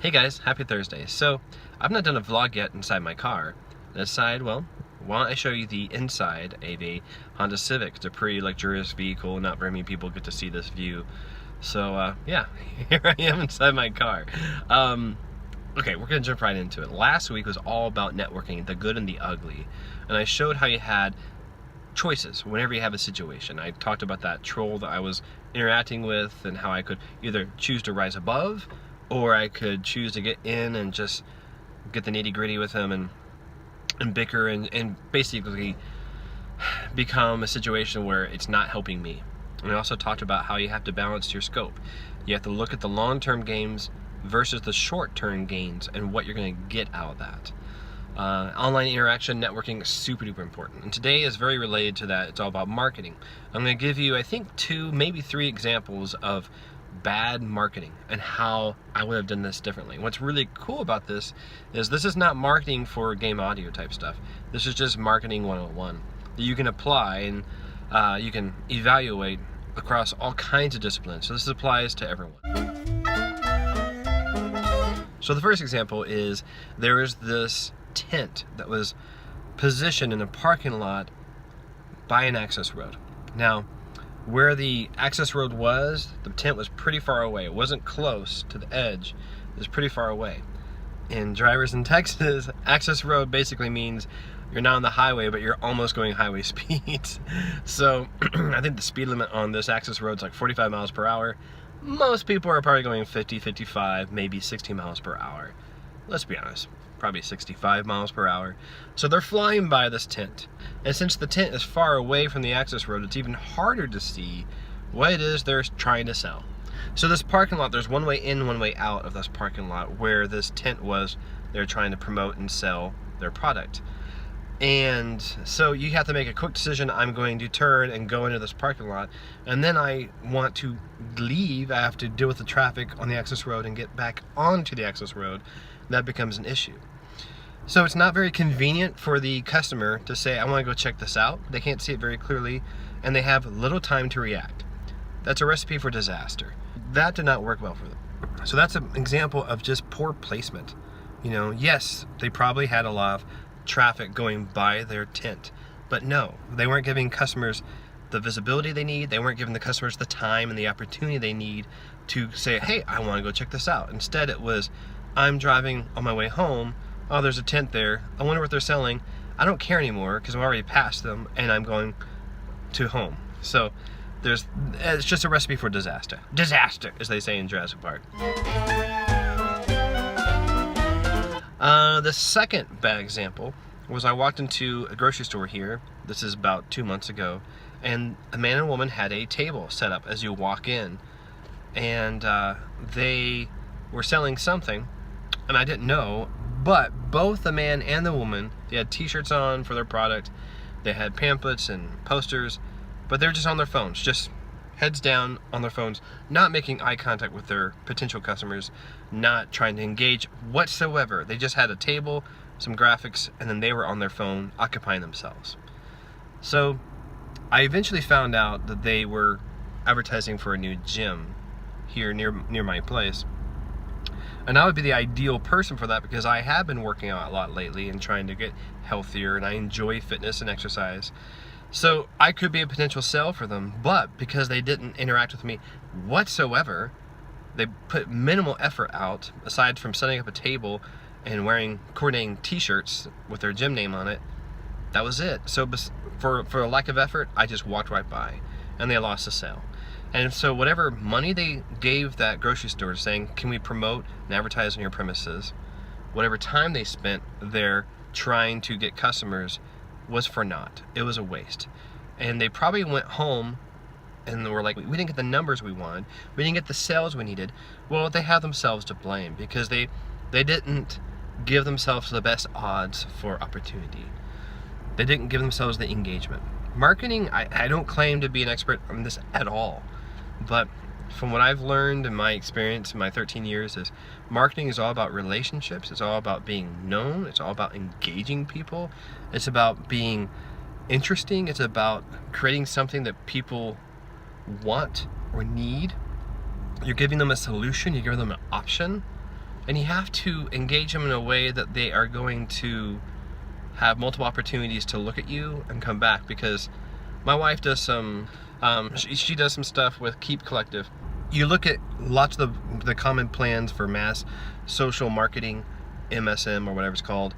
Hey guys, happy Thursday. So, I've not done a vlog yet inside my car. I decided, well, why don't I show you the inside of a Honda Civic. It's a pretty luxurious vehicle, not very many people get to see this view. So, yeah, here I am inside my car. Okay, we're gonna jump right into it. Last week was all about networking, the good and the ugly. And I showed how you had choices whenever you have a situation. I talked about that troll that I was interacting with and how I could either choose to rise above or I could choose to get in and just get the nitty-gritty with him and bicker and basically become a situation where it's not helping me. And I also talked about how you have to balance your scope. You have to look at the long-term gains versus the short-term gains and what you're going to get out of that. Online interaction, networking is super duper important. And today is very related to that. It's all about marketing. I'm going to give you, I think, 2, maybe 3 examples of bad marketing and how I would have done this differently. What's really cool about this is not marketing for game audio type stuff. This is just marketing 101 that you can apply and you can evaluate across all kinds of disciplines. So this applies to everyone. So the first example is there is this tent that was positioned in a parking lot by an access road. Now, where the access road was, the tent was pretty far away. It wasn't close to the edge. It was pretty far away. And drivers in Texas, access road basically means you're not on the highway, but you're almost going highway speeds. So I think the speed limit on this access road is like 45 miles per hour. Most people are probably going 50, 55, maybe 60 miles per hour. Let's be honest, probably 65 miles per hour. So they're flying by this tent. And since the tent is far away from the access road, it's even harder to see what it is they're trying to sell. So this parking lot, there's one way in, one way out of this parking lot where this tent was. They're trying to promote and sell their product. And so you have to make a quick decision. I'm going to turn and go into this parking lot, and then I want to leave. I have to deal with the traffic on the access road and get back onto the access road. That becomes an issue. So it's not very convenient for the customer to say, I want to go check this out. They can't see it very clearly, and they have little time to react. That's a recipe for disaster. That did not work well for them. So that's an example of just poor placement. You know, yes, they probably had a lot of traffic going by their tent, but no, they weren't giving customers the visibility they need. They weren't giving the customers the time and the opportunity they need to say, hey, I want to go check this out. Instead, it was, I'm driving on my way home. Oh, there's a tent there. I wonder what they're selling. I don't care anymore because I've already passed them and I'm going to home. So it's just a recipe for disaster. Disaster, as they say in Jurassic Park. The second bad example was I walked into a grocery store here. This is about 2 months ago. And a man and woman had a table set up as you walk in. And they were selling something. And I didn't know, but both the man and the woman, they had t-shirts on for their product. They had pamphlets and posters, but they were just on their phones, just heads down on their phones, not making eye contact with their potential customers, not trying to engage whatsoever. They just had a table, some graphics, and then they were on their phone occupying themselves. So I eventually found out that they were advertising for a new gym here near my place. And I would be the ideal person for that because I have been working out a lot lately and trying to get healthier, and I enjoy fitness and exercise. So I could be a potential sell for them, but because they didn't interact with me whatsoever, they put minimal effort out, aside from setting up a table and wearing coordinating t-shirts with their gym name on it. That was it. So for a lack of effort, I just walked right by, and they lost the sale. And so whatever money they gave that grocery store saying, can we promote and advertise on your premises, whatever time they spent there trying to get customers was for naught. It was a waste. And they probably went home and were like, we didn't get the numbers we wanted. We didn't get the sales we needed. Well, they have themselves to blame because they didn't give themselves the best odds for opportunity. They didn't give themselves the engagement. Marketing, I don't claim to be an expert on this at all. But from what I've learned in my experience in my 13 years is marketing is all about relationships. It's all about being known. It's all about engaging people. It's about being interesting. It's about creating something that people want or need. You're giving them a solution. You're giving them an option. And you have to engage them in a way that they are going to have multiple opportunities to look at you and come back. Because my wife does some, she does some stuff with Keep Collective. You look at lots of the common plans for mass social marketing, MSM or whatever it's called.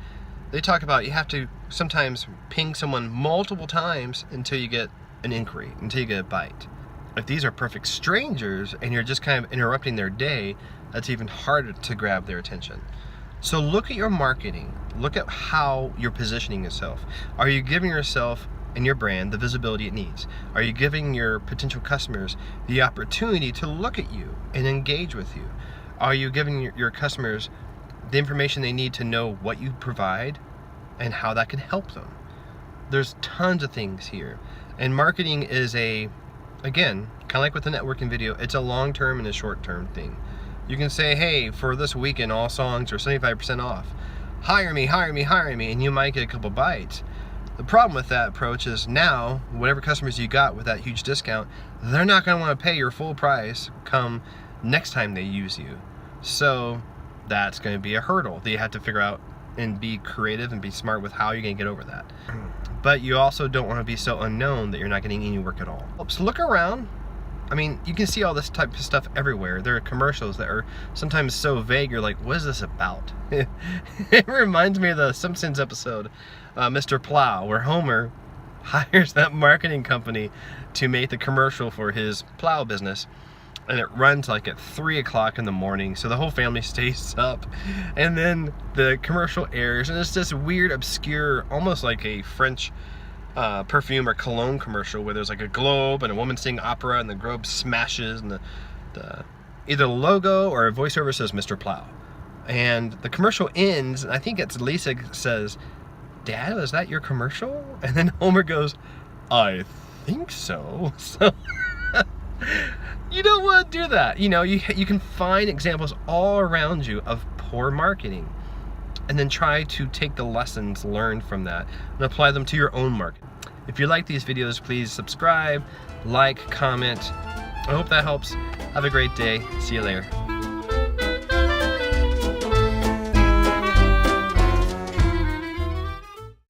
They talk about you have to sometimes ping someone multiple times until you get an inquiry, until you get a bite. If these are perfect strangers and you're just kind of interrupting their day, that's even harder to grab their attention. So look at your marketing. Look at how you're positioning yourself. Are you giving yourself and your brand the visibility it needs? Are you giving your potential customers the opportunity to look at you and engage with you? Are you giving your customers the information they need to know what you provide and how that can help them? There's tons of things here. And marketing is again, kind of like with the networking video, it's a long-term and a short-term thing. You can say, hey, for this weekend, all songs are 75% off. Hire me, hire me, hire me, and you might get a couple bites. The problem with that approach is now, whatever customers you got with that huge discount, they're not going to want to pay your full price come next time they use you. So that's going to be a hurdle that you have to figure out and be creative and be smart with how you're going to get over that. But you also don't want to be so unknown that you're not getting any work at all. So look around. I mean, you can see all this type of stuff everywhere. There are commercials that are sometimes so vague, you're like, what is this about? It reminds me of the Simpsons episode, Mr. Plow, where Homer hires that marketing company to make the commercial for his plow business. And it runs like at 3 o'clock in the morning, so the whole family stays up. And then the commercial airs, and it's this weird, obscure, almost like a French perfume or cologne commercial where there's like a globe and a woman singing opera and the globe smashes and the either the logo or a voiceover says Mr. Plow. And the commercial ends, and I think it's Lisa says, "Dad, was that your commercial?" And then Homer goes, "I think so." So you don't want to do that. You know, you can find examples all around you of poor marketing and then try to take the lessons learned from that and apply them to your own market. If you like these videos, please subscribe, like, comment. I hope that helps. Have a great day. See you later.